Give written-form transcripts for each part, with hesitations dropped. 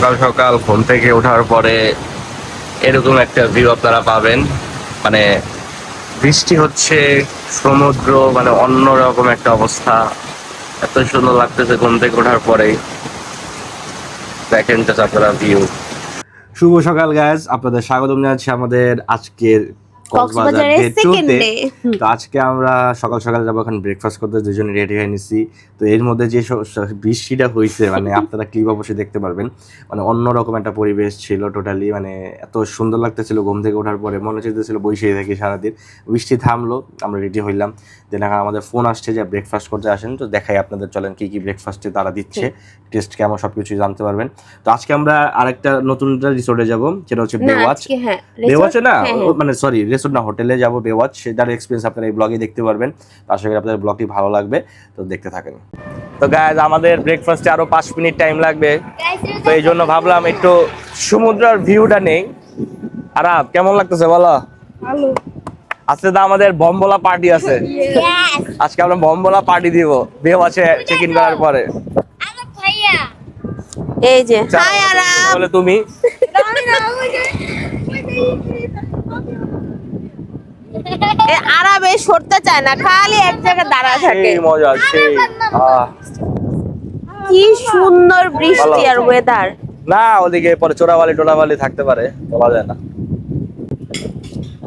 সকাল সকাল ঘুম থেকে ওঠার পরে এরকম একটা ভিউ আপনারা পাবেন। মানে বৃষ্টি হচ্ছে, সমুদ্র, মানে অন্যরকম একটা অবস্থা। এত সুন্দর লাগতেছে ঘুম থেকে ওঠার পরেই। দেখেন জাস্ট আপনারা ভিউ। শুভ সকাল গাইস, আপনাদের স্বাগতম জানাচ্ছি আমাদের আজকের কক্সবাজার কক্সবাজারের ডে সেকেন্ড 2-তে। ডে। তো আজকে আমরা সকাল সকাল যাবো এখন ব্রেকফাস্ট করতে, দুজনে রেডি হয়ে নিছি। তো এর মধ্যে যে বৃষ্টিটা হয়েছে, মানে আপনারা ক্লিপ অবশ্যই দেখতে পারবেন। মানে অন্যরকম একটা পরিবেশ ছিল টোটালি, মানে এত সুন্দর লাগতেছিল। ঘুম থেকে ওঠার পরে মনে হচ্ছিল বসে থাকি সারাদিন। বৃষ্টি থামলো, আমরা রেডি হইলাম। দেন এখন আমাদের ফোন আসছে যে ব্রেকফাস্ট করতে আসেন। তো দেখাই আপনাদের, চলেন কি কি ব্রেকফাস্টে তারা দিচ্ছে, টেস্ট কেমন সবকিছু জানতে পারবেন। তো আজকে আমরা আরেকটা নতুন রিসোর্টে যাব, যেটা হচ্ছে বেওয়াচ। বেওয়াচে না, মানে সরি রিসোর্ট না, হোটেলে যাব বেওয়াচ। সেটার এক্সপিরিয়েন্স আপনারা এই ব্লগে দেখতে পারবেন। আশা করি আপনাদের ব্লগটি ভালো লাগবে, তো দেখতে থাকেন। তো গাইস, আমাদের ব্রেকফাস্টে আরো 5 মিনিট টাইম লাগবে, তো এই জন্য ভাবলাম একটু সমুদ্রের ভিউটা নেই। আরাব, কেমন লাগতেছে বলো? ভালো। আজকে তো আমাদের বমবলা পার্টি আছে। আজকে আমরা বমবলা পার্টি দিব বেওয়াচে চেক ইন করার পরে। এই যে হাই আরাব, বলে তুমি আরাবে সরতে চায় না, খালি এক জায়গায় দাঁড়ায় থাকে। সেই মজা, সেই কি সুন্দর বৃষ্টি আর ওয়েদার। না, ওদিকে পরে চোরাবালি থাকতে পারে, বলা যায় না।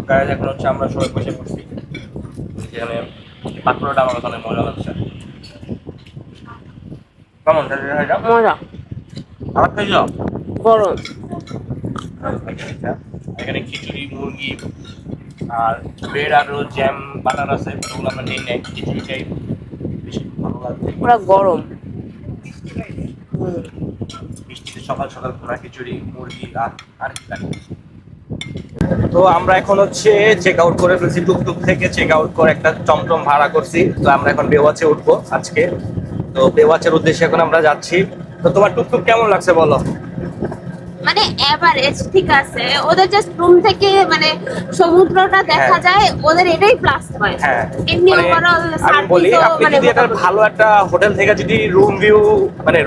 গায়ে এখন হচ্ছে আমরা সবাই বসে পড়ছি, যেখানে পাত্রটা আমার ওখানে মজা লাগছে। কেমন মজা, আমার খাই যাও গরম। এখানে খিচুড়ি, মুরগি আর ব্রেড আর জ্যাম বাটার আছে, ওগুলো আমরা নিয়ে নেই। খিচুড়িটাই বেশি ভালো লাগছে, পুরো গরম। বৃষ্টিতে সকাল সকাল ঘোড়া খিচুড়ি, মুরগি আর কি লাগে। তো আমরা এখন হচ্ছে চেক আউট করে ফেলছি, টুকটুক থেকে চেক আউট করে একটা টমটম ভাড়া করছি। তো আমরা এখন বেওয়াচে উঠবো আজকে। তো বেওয়াচের উদ্দেশ্যে এখন আমরা যাচ্ছি। তো তোমার টুকটুক কেমন লাগছে বলো? মানে এভারেজ ঠিক আছে, ওদের জাস্ট রুম থেকে মানে সমুদ্রটা দেখা যায়, ওদের এটাই প্লাস পয়েন্ট। হ্যাঁ, এমনি মানে ওভারঅল আমি বলি, আপনি মানে যদি একটা ভালো একটা হোটেল থেকে যদি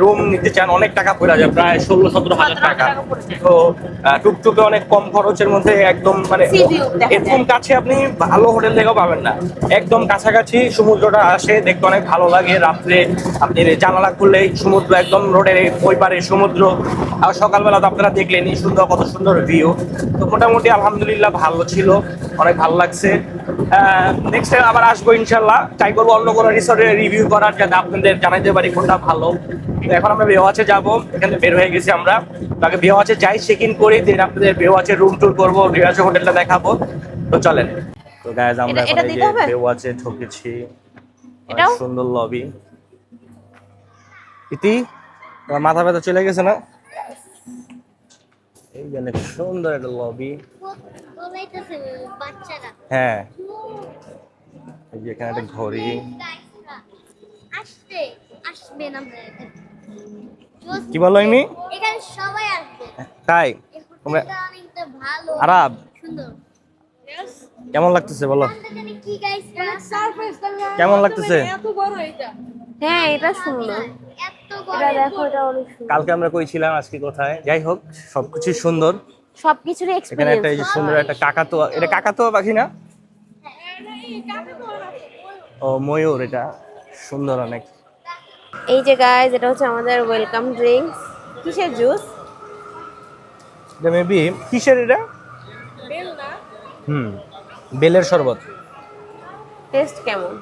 রুম নিতে চান, অনেক টাকা পড়ে যায়, প্রায় 16-17 হাজার টাকা। তো টুকটুকে অনেক কম খরচের মধ্যে একদম মানে এরকম কাছে আপনি ভালো হোটেল থেকেও পাবেন না। একদম কাছাকাছি সমুদ্রটা আসে, দেখতে অনেক ভালো লাগে। রাত্রে আপনি জানালা খুললেই সমুদ্র, একদম রোডের ওই পারে সমুদ্র। আর সকালবেলা তো আপনারা দেখলেন সুন্দর, কত সুন্দর ভিউ। তো মোটামুটি আলহামদুলিল্লাহ ভালো ছিল, অনেক ভালো লাগছে। নেক্সট টাইম আবার আসবো ইনশাল্লাহ। ট্রাই করবো অন্য কোনো রিসোর্টের রিভিউ করার, যাতে আপনাদের জানাইতে পারি কোনটা ভালো। এখন আমরা বেওয়াচে যাবো, এখানে বের হয়ে গেছি আমরা। তাকে বেওয়াচে যাই, চেক ইন করি, দেন আপনাদের বেওয়াচের রুম ট্যুর করবো, বেওয়াচে হোটেলটা দেখাবো। তো চলেন। তো গাইস, আমরা এখন এই যে বেওয়াচে ঢুকেছি, অনেক সুন্দর লবি। ইতি, তোমার মাথা ব্যথা চলে গেছে না? এই যে অনেক সুন্দর একটা লবি। হ্যাঁ, এই যে এখানে একটা ঘড়ি। কি বলো ইমি? এখানে সবাই আসবে। তাই তোমরা আরাব কেমন লাগতেছে বলো? কেমন লাগতেছে? হ্যাঁ, এটা সুন্দর। এটা দেখো, এটা অনেক সুন্দর। কালকে আমরা কইছিলাম, আজকে কোথায়? যাই হোক, সবকিছু সুন্দর, সবকিছুর এখানে এক্সপেরিয়েন্স। একটা এই যে সুন্দর একটা কাকাতুয়া, এটা কাকাতুয়া পাখি না? ও ময়ূর, এটা সুন্দর অনেক। এই যে গাইস, এটা হচ্ছে আমাদের ওয়েলকাম ড্রিঙ্কস। কিসের জুস? এটা মেবি কিসের এটা? বেল না? বেলের শরবত। টেস্ট কেমন?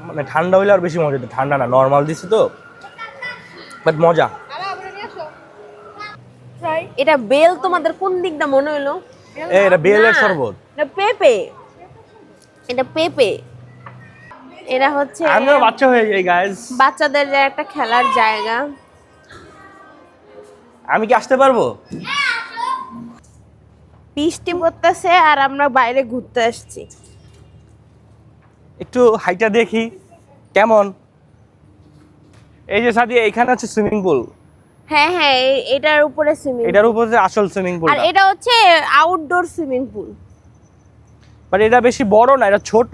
মানে ঠান্ডা হইলে আর বেশি মজা, ঠান্ডা না, নরমাল দিছে তো, বাট মজা। এটা বেল তোমাদের কোন দিকটা মনে হলো? এটা বেলের শরবত। এটা পেঁপে, এটা পেঁপে। এটা হচ্ছে আমিও বাচ্চা হয়ে যাই গাইস। বাচ্চাদের একটা খেলার জায়গা। আমি কি আসতে পারবো? বৃষ্টি পড়তেছে আর আমরা বাইরে ঘুরতে আসছি। একটু হাইটা দেখি কেমন। এই যে সাদি, এখানে আছে সুইমিং পুল। হ্যাঁ হ্যাঁ, এটার উপরে সুইমিং, এটার উপরে যে আসল সুইমিং পুল, আর এটা হচ্ছে আউটডোর সুইমিং পুল। বাট এটা বেশি বড় না, এটা ছোট।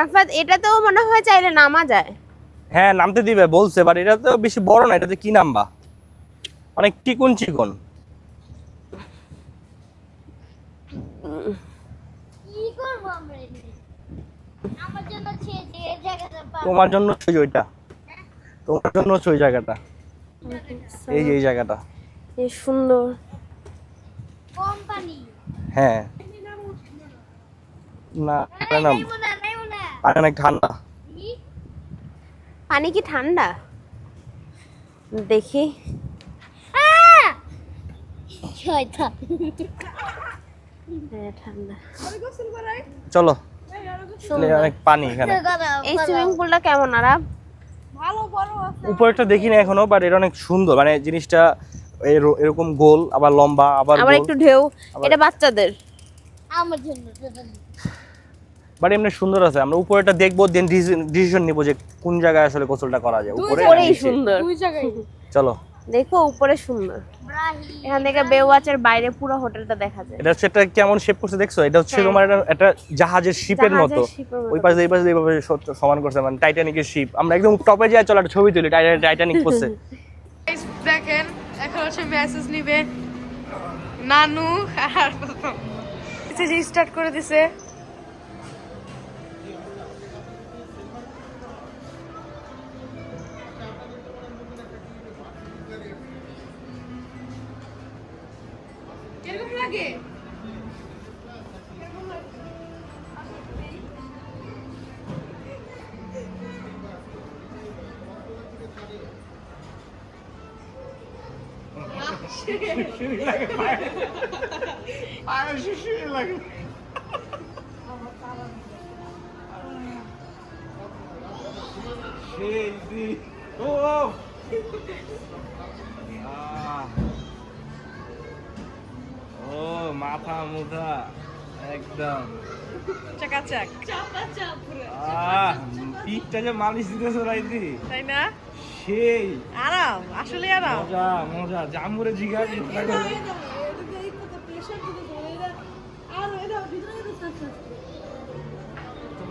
আরাফাত এটাতেও মনে হয় চাইলে নামা যায়। হ্যাঁ নামতে দিবে বলছে, বাট এটা তো বেশি বড় না, এটাতে কি নামবা, অনেক চিকন চিকন। কি করবো আমরা এখানে? আমার জন্য ছেড়ে এই জায়গাটা পাবো। তোমার জন্য ওই ওইটা, তোমার জন্য ওই জায়গাটা, এই যে এই জায়গাটা। এই সুন্দর। কোম্পানি হ্যাঁ না এটা না, নেবো না। পানি অনেক ঠান্ডা। কি? পানি কি ঠান্ডা? দেখি। আহ! শয়তান। হ্যাঁ ঠান্ডা। চলো, সুন্দর। অনেক পানি এখানে। এই সুইমিং পুলটা কেমন আরাম? উপরেরটা দেখি না এখনো, বাট এটা অনেক সুন্দর, মানে জিনিসটা এরকম গোল আবার লম্বা আবার আবার গোল, একটু ঢেউ। এটা বাচ্চাদের। আমার জন্য বাট এমনি সুন্দর আছে। আমরা উপরেটা দেখবো, দেন ডিসিশন নিবো যে কোন জায়গায় আসলে গোসলটা করা যায়, উপরে না উপরেই নিচে। সুন্দর। চলো, দেখো উপরে সুন্দর। এখান থেকে বেওয়াচের বাইরে পুরো হোটেলটা দেখা যায়। এটা হচ্ছে, এটা কেমন শেপ করছে দেখছো? এটা হচ্ছে হ্যাঁ। তোমার একটা জাহাজের শিপের মতো, জাহাজের শিপের মতো। ওই পাশে এই পাশে এইভাবে সমান করছে, মানে টাইটানিকের শিপ। আমরা একদম টপে যাই, চলো একটা ছবি তুলি, টাইটানিক করছে। দেখেন এখন হচ্ছে মেসেজ নিবে নানু আর যে স্টার্ট করে দিছে। এরকম লাগে ও মাথা মুথা একদম চাকাচাক পিঠটা যে মালিশ দিতেছো রাইতি, তাই না? সেই আরাম, আসলে আরাম। মজা মজা। জামুরে জিগার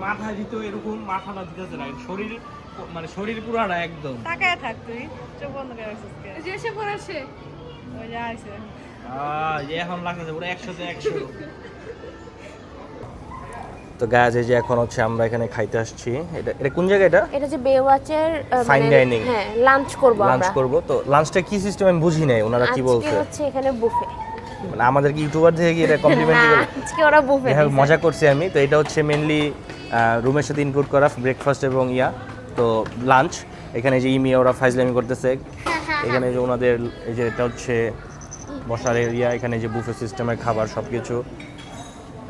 মাথায় দিত এরকম, মাথাটা দিতেছে না, শরীর মানে শরীর পুরাটা একদম। তাকায় থাক তুই, চোখ বন্ধ করে রাখছিস কে? যে এসে পড়েছে ওই যে আইছে। যে এখন লাগতেছে পুরো 100-তে 100। তো গাছ এই যে এখন হচ্ছে আমরা এখানে খাইতে আসছি। এটা এটা কোন জায়গা? এটা যে বেওয়াচের Fine dining। হ্যাঁ লাঞ্চ করব আমরা। লাঞ্চ করব। তো লাঞ্চটা কি সিস্টেম আমি বুঝি নাই, ওনারা কি আজকে বলছে? হচ্ছে এখানে বুফে। মানে আমাদের কি ইউটিউবার থেকে কি এটা কমপ্লিমেন্টারি করে? আজকে ওরা বুফে হ্যাঁ মজা করছি আমি। তো এটা হচ্ছে মেইনলি রুমের সাথে ইনক্লুড করা ব্রেকফাস্ট এবং তো লাঞ্চ। এখানে যে ইমি ওরা ফাইজলামি করতেছে, এখানে যে ওনাদের এই যে এটা হচ্ছে বসার এরিয়া, এখানে যে বুফে সিস্টেমের খাবার সব কিছু।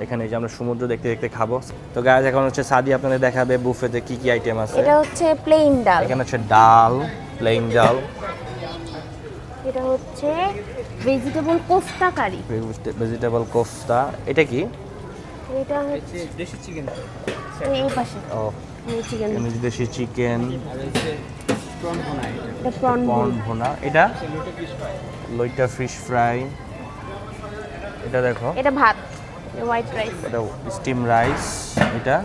এখানে যে আমরা সমুদ্র দেখতে দেখতে খাবো। তো গাইস এখন হচ্ছে সাদি আপনাদের দেখাবে বুফেতে কি কি আইটেম আছে। এটা হচ্ছে প্লেন ডাল। এখানে হচ্ছে ডাল, প্লেন ডাল। এটা হচ্ছে ভেজিটেবল কোফতা কারি। ভেজিটেবল কোফতা। এটা কি? এটা হচ্ছে দেশি চিকেন। এই পাশে ও চিকেন। এখানে দেশি চিকেন, এটা প্রন প্রন ভুনা। এটা লইটা ফিশ ফ্রাই। এটা দেখো, এটা ভাত, হোয়াইট রাইস। এটা স্টিম রাইস। এটা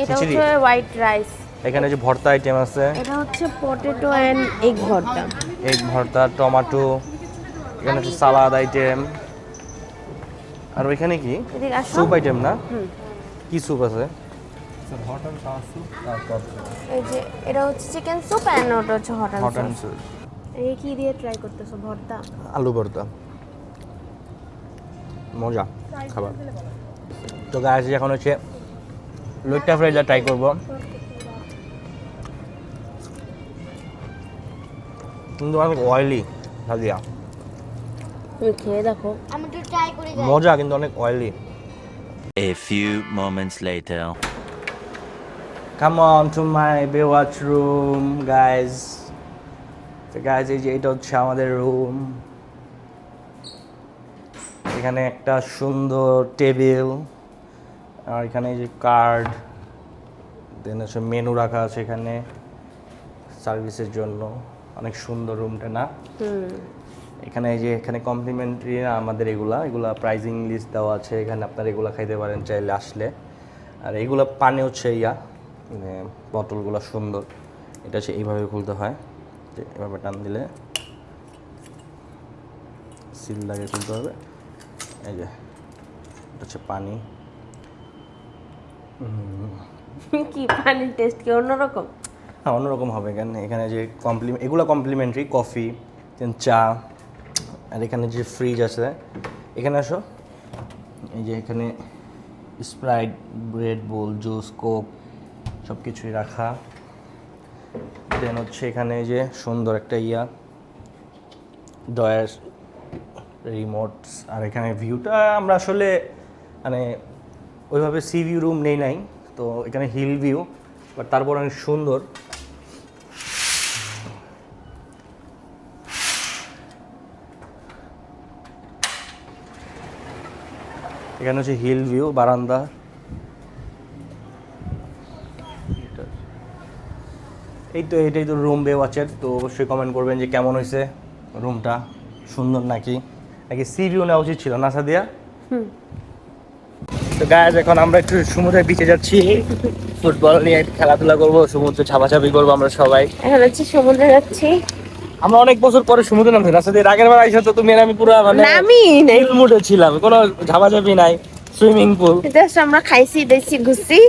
এটা খিচুড়ি। হচ্ছে হোয়াইট রাইস। এখানে যে ভর্তা আইটেম আছে, এটা হচ্ছে পটেটো এন্ড এগ ভর্তা। এগ ভর্তা, টমেটো। এখানে হচ্ছে সালাদ আইটেম। আর ওইখানে কি এদিকে আসো। স্যুপ আইটেম না? হুম। কি স্যুপ আছে? এই যে এটা হচ্ছে চিকেন স্যুপ এন্ড ওটা হচ্ছে hot hot and and soup. এই কি দিয়ে ট্রাই করতেছো? ভর্তা। আলু ভর্তা। মজা খাবার। তো গাইস এখন হচ্ছে লইট্টা ফ্রাইটা ট্রাই করব। কিন্তু অনেক অয়েলি ভাজিয়া। তুমি খেয়ে দেখো। আমি একটু ট্রাই করে যাই। মজা কিন্তু অনেক oily. A few moments later. Come on to my Baywatch room, guys. তো গাইজ এই যে এটা হচ্ছে আমাদের রুম। এখানে একটা সুন্দর টেবিল, আর এখানে এই যে কার্ড, দেন হচ্ছে মেনু রাখা আছে এখানে সার্ভিসের জন্য। অনেক সুন্দর রুমটা না? এখানে এই যে এখানে কমপ্লিমেন্টারি আমাদের এগুলা প্রাইজিং লিস্ট দেওয়া আছে, এখানে আপনারা এগুলা খাইতে পারেন চাইলে আসলে। আর এগুলা পানি হচ্ছে মানে বোতলগুলো সুন্দর। এটা হচ্ছে এইভাবে খুলতে হয়, যে এভাবে টান দিলে সিল লাগিয়ে খুলতে হবে। এই যে এটা হচ্ছে পানি। কি পানির টেস্ট কি অন্যরকম? হ্যাঁ অন্যরকম হবে কেন, এখানে যে এগুলো কমপ্লিমেন্টারি, কফি দেন চা। আর এখানে যে ফ্রিজ আছে, এখানে আসো, এই যে এখানে স্প্রাইট, ব্রেড বোল, জুস, কোক সব কিছুই রাখা। দেন হচ্ছে এখানে যে সুন্দর একটা ডয়ার, রিমোটস। আর এখানে ভিউটা আমরা আসলে মানে ওইভাবে সি ভিউ রুম নেই নাই, তো এখানে হিল ভিউ, বাট তারপর অনেক সুন্দর। এখানে হচ্ছে হিল ভিউ, বারান্দা। এটাই তো রুম ওয়াচের। তো অবশ্যই কমেন্ট করবেন যে কেমন হয়েছে রুমটা, সুন্দর নাকি সি ভিউ নেওয়া উচিত ছিল না সাদিয়া? তো গাইস এখন আমরা একটু সমুদ্রের বিচে যাচ্ছি, ফুটবল নিয়ে খেলাধুলা করবো, সমুদ্রে ছাপাছাপি করবো আমরা সবাই। এখন হচ্ছে সমুদ্রে যাচ্ছি। আমরা অনেক বছর পরে সমুদ্রে নামছি না সাদিয়া। আগের বার আইসা তো তুমি আর আমি পুরো মানে নামি নাই, হিল মুডে ছিলাম, কোনো ঝাপাঝাপি নাই, সুইমিং পুল। জাস্ট আমরা খাইছি দেখছি ঘুরছি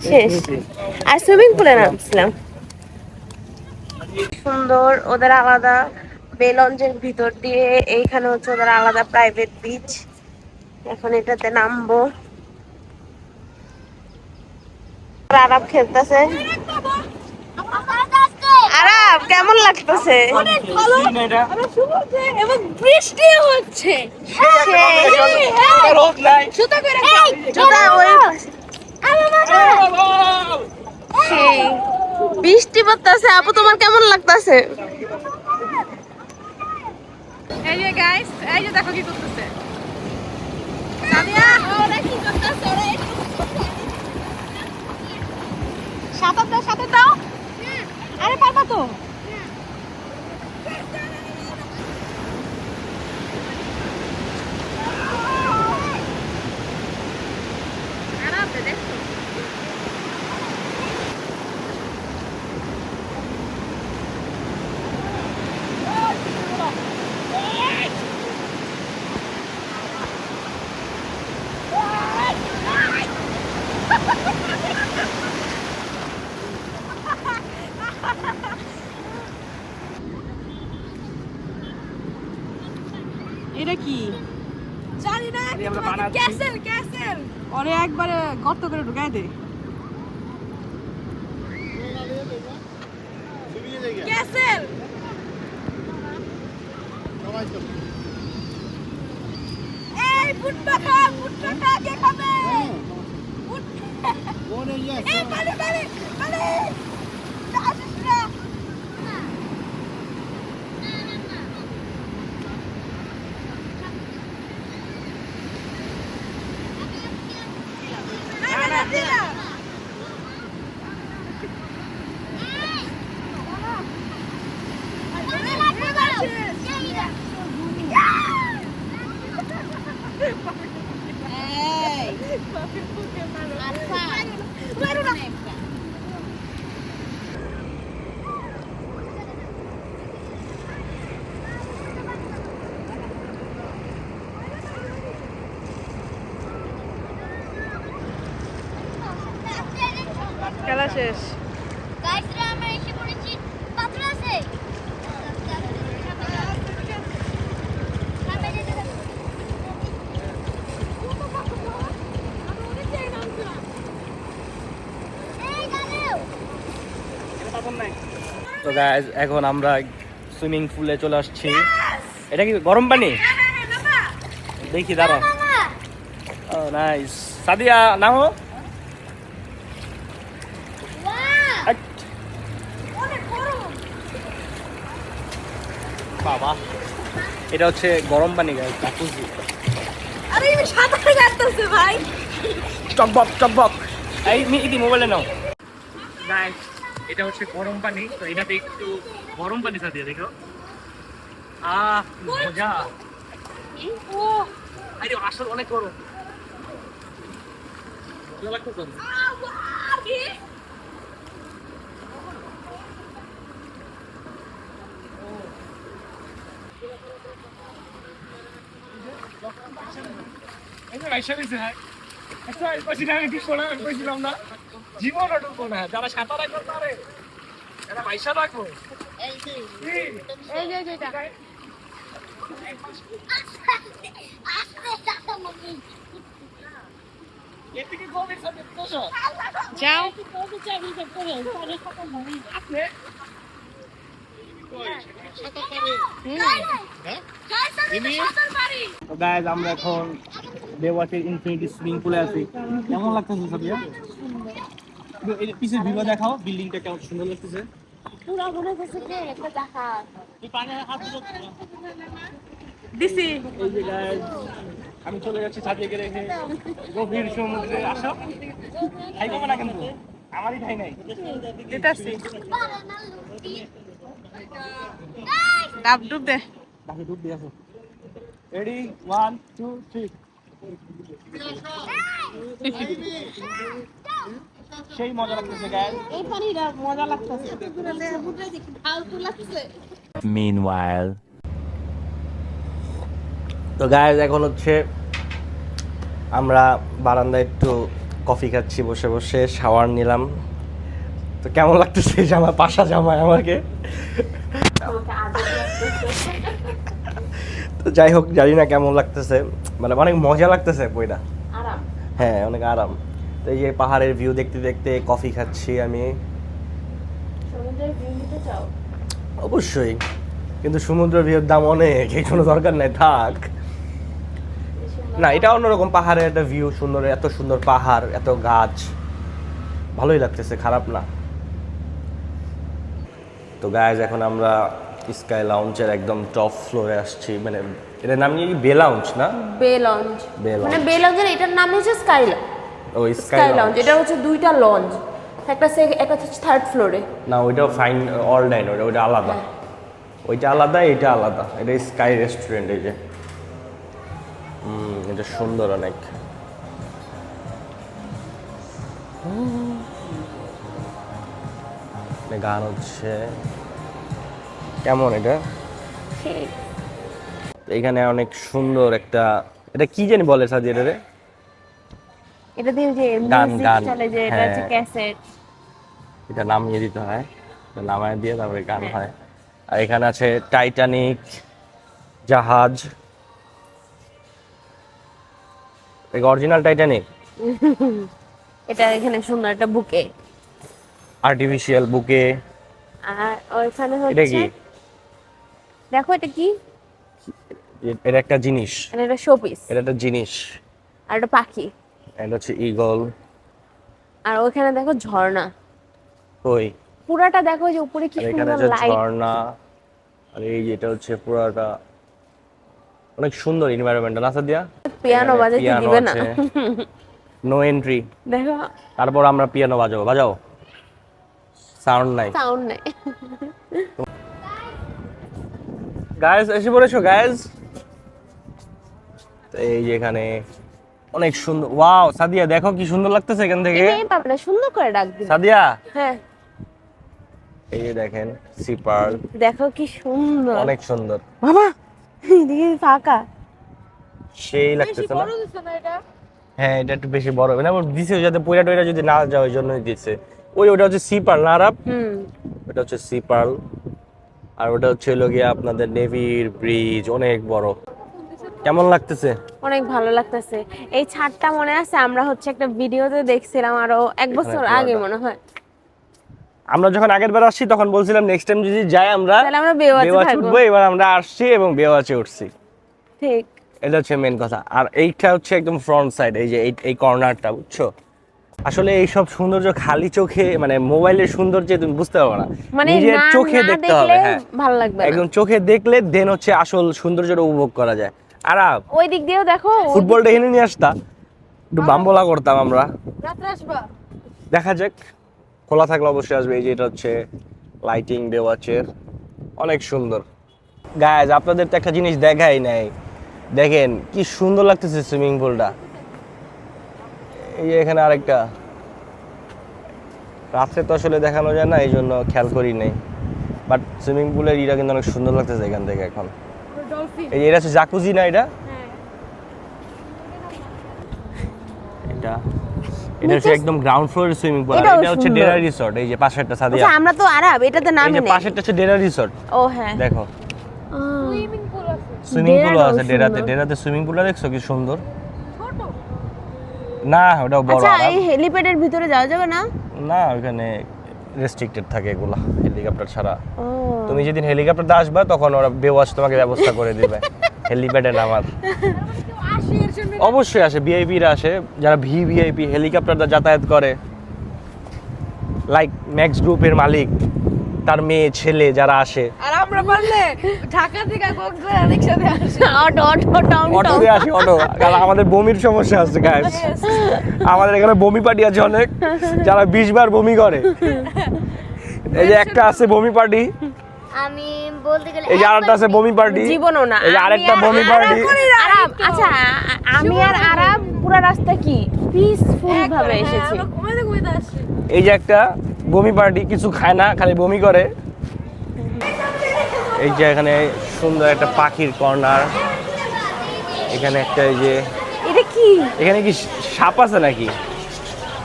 শেষ। আর সুইমিং পুলে নামছিলাম। সুন্দর, ওদের আলাদা বে লঞ্চের ভিতর দিয়ে, এইখানে হচ্ছে ওদের আলাদা প্রাইভেট বিচ। এখন এটাতে নামবো। আরাব খেলতেছে। আরাব কেমন লাগতেছে? এবং বৃষ্টি হচ্ছে। বৃষ্টি পড়তেছে। আপু তোমার কেমন লাগতেছে? এই যে গাইস, এই যে দেখো কি করতেছে সাদিয়া। ওরা কি করতেছে? সাঁতার দাও। আরে পারবা তো। এটা কি জানি না। ক্যাসেল ওরে একবারে গর্ত করে ঢুকায় দে। ক্যাসেল এই ফুটটা কে খাবে? এই পানি আসিস না। খেলা শেষ। গাইসরা আমরা এসে পড়েছি। পাথর আছে। সামনে যেতে হবে। এই গালেও তো গাইস এখন আমরা সুইমিং পুলে চলে আসছি। এটা কি গরম পানি? দেখি দাঁড়া। ও নাইস। সাদিয়া নামো। বাবা এটা হচ্ছে গরম পানি গাইস, জাকুজি। আরে আমি সাঁতার কাটতেছে ভাই। টকবক এই ইদি মোবাইলে নাও গাইস। এটা হচ্ছে গরম পানি, তো এটাতে একটু গরম পানি সাদিয়া দেখো। মজা। ও আরে আসল অনেক গরম। মজা লাগতেছে। যারা সাঁতার একবার পারে এরা পয়সা রাখবো এই যে এই যে এটা আস্তে টাটা মমি এদিকে গভীর সাথে বসো যাও কত চাবি করে পরে টাটা মমি আপনি গাইস আমরা এখন বেওয়াচের ইনফিনিটি সুইমিং পুলে আছি কেমন লাগতেছে সাদিয়া এই পিছের ভিউ দেখাও বিল্ডিংটা কেমন সুন্দর লাগতেছে পুরো মনে হচ্ছে যে একটা দেখা এই পানি হাত দিছি এই যে গাইস আমি চলে যাচ্ছি সাদিয়াকে রেখে গভীর সমুদ্রে আসো খাই পাবো না কিন্তু আমারই খাই নাই দিতাছি ডাব ডুব দে বাকি ডুব দিয়ে আসো রেডি 1 2 3 সেই মজা লাগতেছে গাইস এই পানিটা মজা লাগতেছে সমুদ্রে দেখি ফালতু লাগছে Meanwhile. তো গাইস এখন হচ্ছে আমরা বারান্দায় একটু কফি খাচ্ছি বসে বসে শাওয়ার নিলাম তো কেমন লাগতেছে জামা পাশা জামা আমাকে তো যাই হোক জানি না কেমন লাগতেছে মানে অনেক মজা লাগতেছে বইটা আরাম হ্যাঁ অনেক আরাম তো এই যে পাহাড়ের ভিউ দেখতে দেখতে কফি খাচ্ছি আমি সমুদ্রের ভিউ নিতে চাও অবশ্যই কিন্তু সমুদ্রের ভিউর দাম অনেক এই কোনো দরকার নাই থাক না এটা অন্যরকম পাহাড়ের একটা ভিউ সুন্দর এত সুন্দর পাহাড় এত গাছ ভালোই লাগতেছে খারাপ না তো গাইজ এখন আমরা স্কাই লাউঞ্জের একদম টপ ফ্লোরে আসছি মানে এটার নাম কি বে লাউঞ্জ না বে লঞ্চ বে মানে লাউঞ্জ বে লঞ্চের এটার নাম হচ্ছে স্কাই ও স্কাই লঞ্চ এটা হচ্ছে দুইটা লঞ্চ একটা একটা হচ্ছে থার্ড ফ্লোরে না ওইটাও ফাইন অল নাইন ওইটা আলাদা ওইটা আলাদা এটা আলাদা এটা স্কাই রেস্টুরেন্ট এই যে এটা সুন্দর অনেক গান হচ্ছে কেমন এটা এখানে অনেক সুন্দর একটা এটা কি জানি বলে সাজিয়ে রে এটা দিয়ে যে গান, মিউজিক গান, চলে যে এটা হচ্ছে হ্যাঁ। ক্যাসেট এটা নামিয়ে দিতে হয় এটা নামায় দিয়ে তারপরে গান হয় আর এখানে আছে টাইটানিক জাহাজ এই অরিজিনাল টাইটানিক এটা এখানে সুন্দর একটা বুকে আর্টিফিশিয়াল বুকে আর ওইখানে এটা হচ্ছে কি দেখো এটা কি এটা একটা জিনিস এটা শোপিস এটা একটা জিনিস আর এটা পাখি এটা হচ্ছে ঈগল আর ওইখানে দেখো ঝর্ণা ওই পুরাটা দেখো যে উপরে কি আর এখানে সুন্দর আছে লাইট ঝর্ণা আর এই যেটা হচ্ছে পুরোটা অনেক সুন্দর এনভায়রনমেন্ট না দিয়া পিয়ানো বাজাতে দিবে না নো এন্ট্রি দেখো তারপর আমরা পিয়ানো বাজাবো বাজাও সাউন্ড নাই সাউন্ড নেই গাইস এসে পড়েছো গাইস এই যে এখানে অনেক সুন্দর ওয়াও সাদিয়া দেখো কি সুন্দর লাগতেছে এখান থেকে এই পাপড়া সুন্দর করে ডাক দিবে সাদিয়া হ্যাঁ এই যে দেখেন সি পার্ল দেখো কি সুন্দর অনেক সুন্দর বাবা এদিকে ফাঁকা সেই লাগতেছে না বড় দিছ না এটা হ্যাঁ এটা একটু বেশি বড় হবে না ওর দিছে যাতে পয়লা টয়লা যদি না যায় ওই জন্যই দিছে ওটা হচ্ছে সি পার্ল না আরাপ ওটা হচ্ছে সি পার্ল আর ওটা হচ্ছে হলো গিয়ে আপনাদের নেভির ব্রিজ অনেক বড় কেমন লাগতেছে অনেক ভালো লাগতেছে এই ছাদটা মনে আছে আমরা হচ্ছে একটা ভিডিওতে দেখছিলাম আরো এক বছর আগে মনে হয় আমরা যখন আগের বার আসছি তখন বলছিলাম নেক্সট টাইম যদি যাই আমরা তাহলে আমরা বেওয়াচে বেওয়াচে থাকবো উঠবো এবার আমরা আসছি এবং বেওয়াচে উঠছি ঠিক এটা হচ্ছে মেন কথা আর এইটা হচ্ছে একদম ফ্রন্ট সাইড এই যে এই কর্নারটা বুঝছো আসলে এই সব সৌন্দর্য খালি চোখে মানে মোবাইলের সৌন্দর্য তুমি বুঝতে পারবে না মানে নিজের না চোখে না দেখতে হবে দেখলে হ্যাঁ ভালো লাগবে না একদম চোখে দেখলে দেন হচ্ছে আসল সৌন্দর্যটা উপভোগ করা যায় আর ওই দিক দিয়েও দেখো ফুটবলটা এনে নিয়ে আসতা একটু বাম্বলা করতাম আমরা রাত্রে আসবা দেখা যাক খোলা থাকলে অবশ্যই আসবে এই যে এটা হচ্ছে লাইটিং বেওয়াচের অনেক সুন্দর গাইজ আপনাদের তো একটা জিনিস দেখাই নাই দেখেন কি সুন্দর লাগতেছে সুইমিং পুলটা এই যে এখানে আরেকটা রাত্রে তো আসলে দেখানো যায় না এই জন্য খেয়াল করি নাই বাট সুইমিং পুলের ইটা কিন্তু অনেক সুন্দর লাগতেছে এখান থেকে এখন ডলফিন এই যে এটা হচ্ছে জাকুজি না এটা এটা এটা হচ্ছে একদম গ্রাউন্ড ফ্লোরের সুইমিং পুল, এটাও এটা হচ্ছে সুন্দর। ডেরা রিসর্ট। এই যে পাশেরটা সাদিয়া, আচ্ছা আমরা তো আরব, এটাতে এই নামি যে নেই। পাশেরটা হচ্ছে ডেরা রিসর্ট। ও হ্যাঁ, দেখো সুইমিং পুল আছে সুইমিং পুলও ডেরাটাও আছে ডেরাতে। সুন্দর। ডেরাতে সুইমিং পুলটা দেখছো কি সুন্দর? ছোট না ওটাও বড়। আচ্ছা আরাম। এই হেলিপ্যাডের ভিতরে যাওয়া যাবে না? না ওখানে রেস্ট্রিক্টেড থাকে এগুলা, হেলিকপ্টার ছাড়া। ও তুমি যেদিন হেলিকপ্টারতে আসবা তখন ওরা বেওয়াচ তোমাকে ব্যবস্থা করে দিবে হেলিপ্যাডে নামার। আসে এর জন্য অবশ্যই আসে, ভিআইপিরা আসে, যারা ভিভিআইপি হেলিকপ্টারটা যাতায়াত করে, লাইক ম্যাক্স গ্রুপের মালিক, তার মেয়ে ছেলে যারা আসে। আর আমরা পারলে ঢাকা থেকে কক্সবাজার রিকশাতে আসি অটো অটো টাউন অটো দিয়ে আসি, অটো। কারণ আমাদের বমির সমস্যা আছে গাইস, আমাদের এখানে বমি পার্টি আছে অনেক, যারা 20 বার বমি করে। এই যে একটা আছে বমি পার্টি, আমি বলতে গেলে এই যে আরেকটা আছে বমি পার্টি, জীবনও না। এই যে আরেকটা বমি পার্টি। আরব, আচ্ছা আমি আর আরব পুরো রাস্তা কি পিসফুল ভাবে এসেছি। আমরা ঘুমাইতে আসছি এই যে একটা বমি পার্টি, কিছু খায় না, খালি বমি করে। এই যে এখানে সুন্দর একটা পাখির কর্নার, এখানে একটা এই যে এটা কি? এখানে কি সাপ আছে নাকি?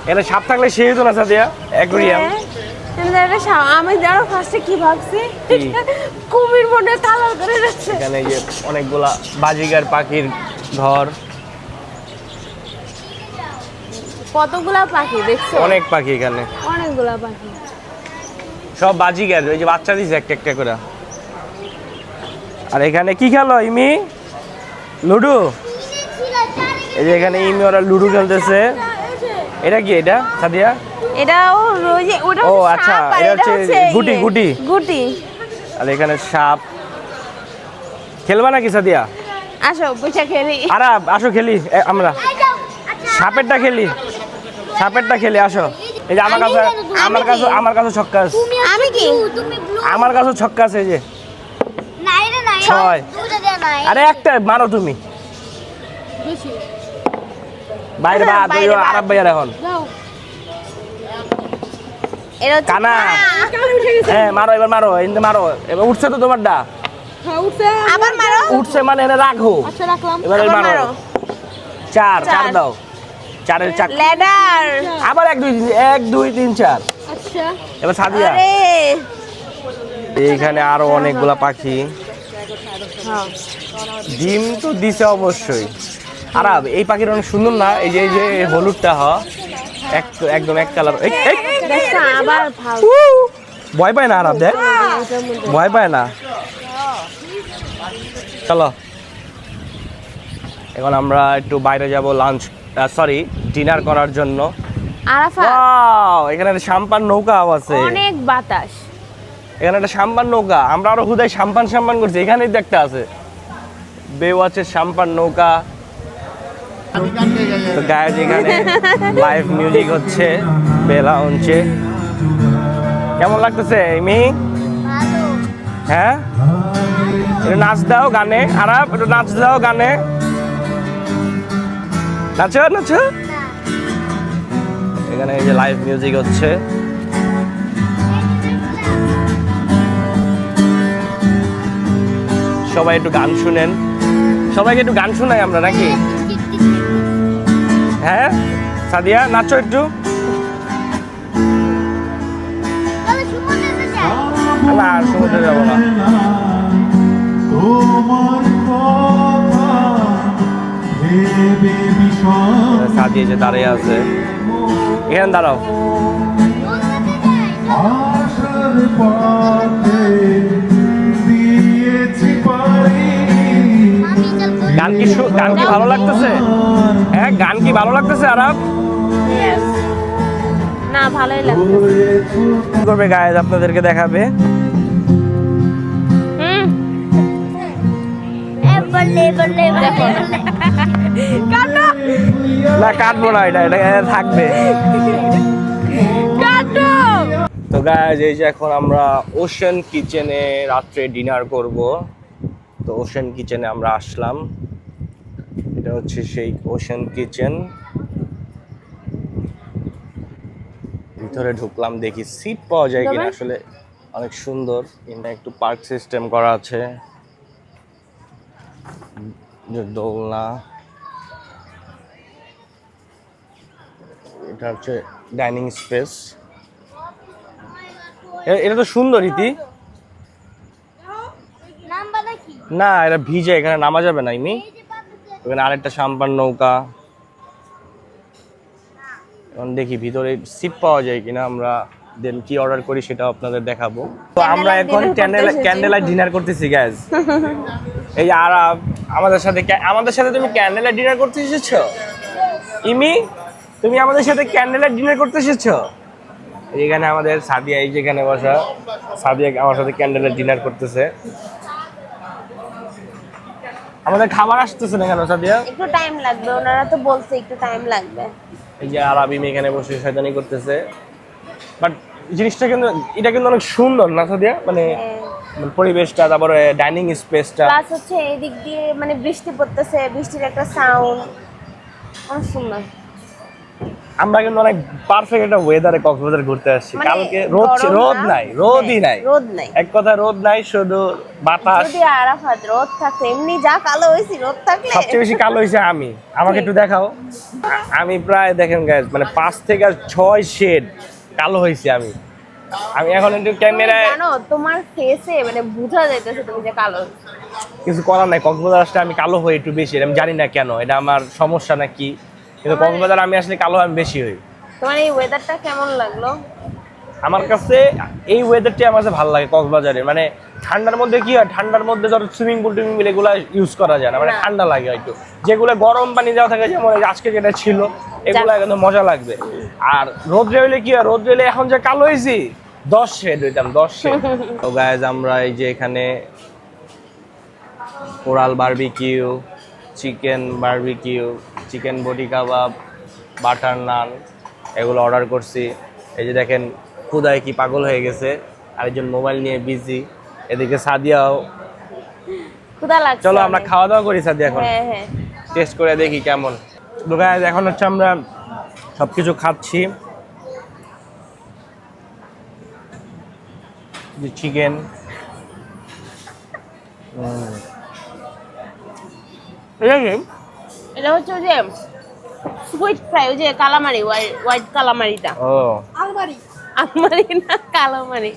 এখানে সাপ থাকলে সেই হতো না সাদিয়া, অ্যাকুয়ারিয়াম। আমি জানো ফার্স্টে কি ভাবছি, কি? কুমির মনে কালার করে যাচ্ছে। এখানে এই যে অনেকগুলা বাজিগার পাখির ঘর, কতগুলা পাখি দেখছো? অনেক পাখি এখানে, অনেকগুলা পাখি। সব বাজিগার। ওই যে বাচ্চা দিছে একটা একটা করে। আর এখানে কি খেলো ইমি? লুডো। এই যে এখানে ইমি ওরা লুডো খেলতেছে। এটা কি এটা সাদিয়া? এটাও ওই যে ওটা ও হচ্ছে আচ্ছা, সাপ আর এটা এটা হচ্ছে হচ্ছে গুটি, ইয়ে, গুটি। গুটি। আর এখানে সাপ। খেলবা নাকি সাদিয়া? আসো বুঝা খেলি। আর আসো খেলি আমরা, সাপেরটা খেলি, সাপেরটা খেলি আসো। এই যে আমার কাছে ছক্কা আছে, আমি কি? তুমি ব্লু আমার কাছে ছক্কা আছে। এই যে নাই রে নাই ছয়। দুটো দেয়া নাই আরে একটা মারো তুমি, বাইরে বা তুই বাইরে বাদ। আরব ভাইয়ার এখন এটা হচ্ছে কানা। কানে উঠে গেছে হ্যাঁ মারো, এবার মারো, এনে মারো। এবার উঠছে তো তোমারটা, হ্যাঁ উঠছে আবার মারো। উঠছে মানে এনে রাখো। আচ্ছা রাখলাম এবার আবার মারো। মারো। চার চার। দাও, চারের চার। লেডার। আবার 1 2 3 4। আচ্ছা এবার সাদিয়া। আরে এইখানে আরো অনেকগুলা পাখি, ডিম তো দিছে অবশ্যই। আরাব এই পাখির অনেক সুন্দর না? এই যে হলুদটা একদম এক কালার। দেখছো আবার ভাগ। ভয় পায় না আরাব, দেখ ভয় পায় না। চলো এখন আমরা একটু বাইরে যাব লাঞ্চ, সরি ডিনার করার জন্য। আরাফা ওয়াও, এখানে একটা সাম্পান নৌকাও আছে। অনেক বাতাস। এখানে একটা সাম্পান নৌকা, আমরা আরো হুদায় সাম্পান করছি, এখানেই দেখতে আছে বেওয়াচের সাম্পান নৌকা। তো গায়ে এখানে লাইভ মিউজিক হচ্ছে, বেলা হচ্ছে। কেমন লাগতেছে মি? ভালো হ্যাঁ একটু নাচ দাও গানে, আরাব একটু নাচ দাও গানে, নাচো নাচো। এখানে এই যে লাইভ মিউজিক হচ্ছে। সবাই একটু গান শুনেন, সবাইকে একটু গান শোনাই আমরা নাকি? হ্যাঁ সাদিয়া নাচো একটু। তবে সুমনের কাছে না আর সমুদ্রে যাবো না। সাদিয়া যে দাঁড়িয়ে আছে, এখানে দাঁড়াও। গান কি ভালো লাগতেছে? হ্যাঁ গান কি ভালো লাগতেছে আরাব? না ভালোই লাগছে। কি করবে গায়েস আপনাদেরকে দেখাবে। বললে বললে দেখো না কাটবো না, এটা থাকবে। তো গাইস এই যে এখন আমরা ওশেন কিচেনে রাত্রে ডিনার করব। তো ওশেন কিচেনে আমরা আসলাম, এটা হচ্ছে সেই ওশেন কিচেন। ভিতরে ঢুকলাম, দেখি সিট পাওয়া যায় কিনা। আসলে অনেক সুন্দর, এটা একটু পার্ক সিস্টেম করা আছে, দোলনা। এটা হচ্ছে ডাইনিং স্পেস। এটা তো সুন্দর ইতি। নাম্বার নাকি না এটা ভিজে, এখানে নামা যাবে না ইমি। এই যে পাতাতে ওখানে আরেকটা সাম্পান নৌকা। এখন দেখি ভিতরে সিট পাওয়া যায় কিনা, আমরা দেন কি অর্ডার করি সেটা আপনাদের দেখাবো। তো আমরা এখন ক্যান্ডেল লাইট ডিনার করতেছি গাইস। এই আর আমাদের সাথে তুমি ক্যান্ডেল লাইট ডিনার করতে এসেছো ইমি? তুমি আমাদের সাথে ক্যান্ডেল লাইট ডিনার করতে এসেছো? এখানে আমাদের সাদিয়া, এই যেখানে বসা সাদিয়া আমার সাথে ক্যান্ডেল লাইট ডিনার করতেছে। আমাদের খাবার আসতেছে না কেন সাদিয়া? একটু টাইম লাগবে, ওনারা তো বলছে একটু টাইম লাগবে। এই যে আর আবিম এখানে বসে শয়তানি করতেছে। বাট জিনিসটা কিন্তু এটা কিন্তু অনেক সুন্দর না সাদিয়া, মানে পরিবেশটা, তারপরে ডাইনিং স্পেসটা। প্লাস হচ্ছে এদিক দিয়ে মানে বৃষ্টি পড়তেছে, বৃষ্টির একটা সাউন্ড অনেক সুন্দর। আমরা কিন্তু অনেক পারফেক্ট একটা ওয়েদারে কক্সবাজার ঘুরতে আসছি। মানে কালকে গরম না, রোদই নাই। রোদ নাই, এক কথা রোদ নাই, শুধু বাতাস। যদি আরাফাত রোদ থাকতো, এমনি যা কালো হয়েছি রোদ থাকলে সবচেয়ে বেশি কালো হয়েছে আমি। আমাকে একটু দেখাও। আমি প্রায় দেখেন গাইস মানে 5 থেকে 6 শেড কালো হয়েছে আমি এখন একটু ক্যামেরায়। জানো তোমার ফেসে মানে বোঝা যাইতেছে তুমি যে কালো। কিছু করার নাই, কক্সবাজার আসলে আমি কালো হই একটু বেশি, আমি জানি না কেন, এটা আমার সমস্যা নাকি, কিন্তু কক্সবাজার আমি আসলে কালো আমি বেশি হই। তোমার এই ওয়েদারটা কেমন লাগলো? আমার কাছে এই ওয়েদারটি আমার কাছে ভালো লাগে কক্সবাজারে। মানে ঠান্ডার মধ্যে কি হয়, ঠান্ডার মধ্যে ধরো সুইমিং পুল এগুলো ইউজ করা যায় না, মানে ঠান্ডা লাগে একটু। যেগুলো গরম পানি দেওয়া থাকে, যেমন আজকে যেটা ছিল, এগুলো কিন্তু মজা লাগবে। আর রোদ্রে হইলে কি হয়, রোদ্রে হইলে এখন যে কালো হয়েছি 10 শেড হইতাম, 10 শেড। তো গাইজ আমরা এই যে এখানে coral barbecue, chicken barbecue, chicken বটি কাবাব, বাটার নান এগুলো অর্ডার করছি। এই যে দেখেন খুদায় কি পাগল হয়ে গেছে, আরেকজন মোবাইল নিয়ে বিজি, এদিকে সাদিয়াও। ক্ষুধা লাগছে। চলো আমরা খাওয়া দাওয়া করি সাদিয়া, এখন হ্যাঁ হ্যাঁ টেস্ট করে দেখি কেমন। তো গাইজ এখন হচ্ছে আমরা সবকিছু খাচ্ছি। যে চিকেন, এটা হচ্ছে ওই যে সুইট ফ্রাই, ওই যে কালামারি, হোয়াইট কালামারিটা। ও আলমারি আলমারি না কালামারি।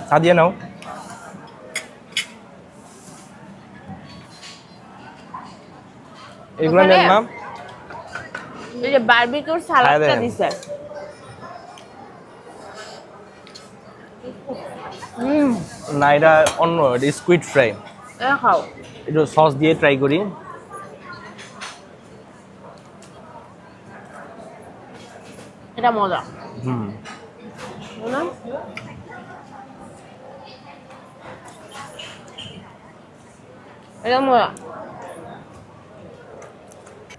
সাদিয়া নাও। এগুলো নেন না, এই যে বারবিকিউর সালাদটা দেখেন। দিছে। না এটা অন্য, এটা স্কুইড ফ্রাই। এ খাও। একটু সস দিয়ে ট্রাই করি। এটা মজা হুম, না? এটা মজা।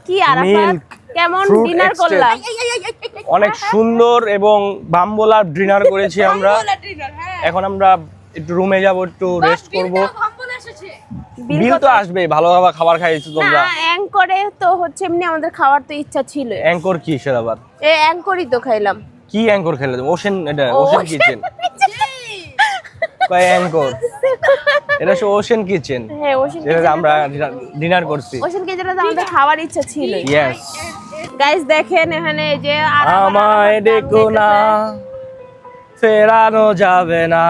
কি আরাফাত, Milk, কেমন fruit ডিনার extract। করলা? অনেক সুন্দর এবং বাম্বোলা ডিনার করেছি আমরা। এখন আমরা একটু রুমে যাব, একটু রেস্ট করব। বিল তো আসবে, ভালো ভালো খাবার খাইছো তোমরা। না অ্যাঙ্করে তো হচ্ছে এমনি আমাদের খাওয়ার তো ইচ্ছা ছিল। অ্যাঙ্কর কি সেটা আবার? এই অ্যাঙ্করই তো খাইলাম। কি অ্যাঙ্কর খেলে? ওশেন, এটা ওশেন কিচেন। কয় অ্যাঙ্কর? এটা হচ্ছে ওশেন কিচেন। হ্যাঁ ওশিন যেটা আমরা ডিনার করছি। ওশিন কিচেনে তো আমাদের খাওয়ার ইচ্ছা ছিল। ইয়েস। গাইস দেখেন এখানে এই যে আমায় ডেকো না, ফেরানো যাবে না,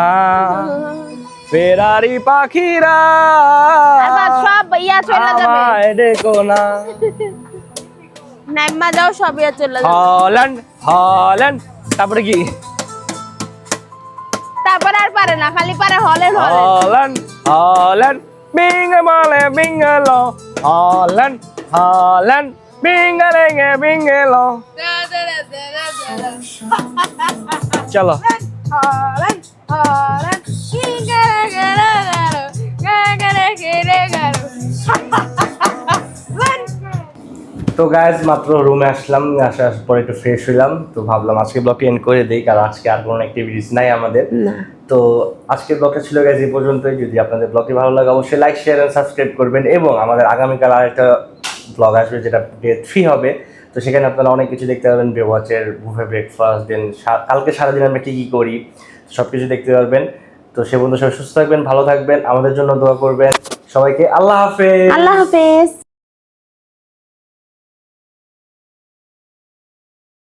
ফেরারি পাখিরা আবার সব ইয়া চলে যাবে। আমায় ডেকো না। নাইমা যাও সব ইয়া চলে যাবে। হল্যান্ড, হল্যান্ড, তারপরে কি? তারপর আর পারে না, খালি পারে হলেন হলেন। হল্যান্ড, হল্যান্ড, বিঙ্গমালে বিঙ্গলো, হল্যান্ড, হল্যান্ড, বিঙ্গলেঙ্গে বিঙ্গলো। চলো তো গাইজ মাত্র রুমে আসলাম, আসার পরে একটু ফ্রেশ হইলাম, তো ভাবলাম আজকে ব্লগটি এন্ড করে দিই, কারণ আজকে আর কোনো অ্যাক্টিভিটিস নাই আমাদের। তো আজকের ব্লগটা ছিল গাইজ এই পর্যন্তই। যদি আপনাদের ব্লগটি ভালো লাগে অবশ্যই লাইক, শেয়ার এন্ড সাবস্ক্রাইব করবেন। এবং আমাদের আগামীকাল আরেকটা ব্লগ আসবে, যেটা ডে 3 হবে। তো সেখানে আপনারা অনেক কিছু দেখতে পারবেন, বেওয়াচের বুফে ব্রেকফাস্ট, দেন কালকে সারাদিন আমরা কী কী করি সব কিছু দেখতে পারবেন। তো সে পর্যন্ত সবাই সুস্থ থাকবেন, ভালো থাকবেন, আমাদের জন্য দোয়া করবেন। সবাইকে আল্লাহ হাফেজ। আল্লাহ হাফেজ।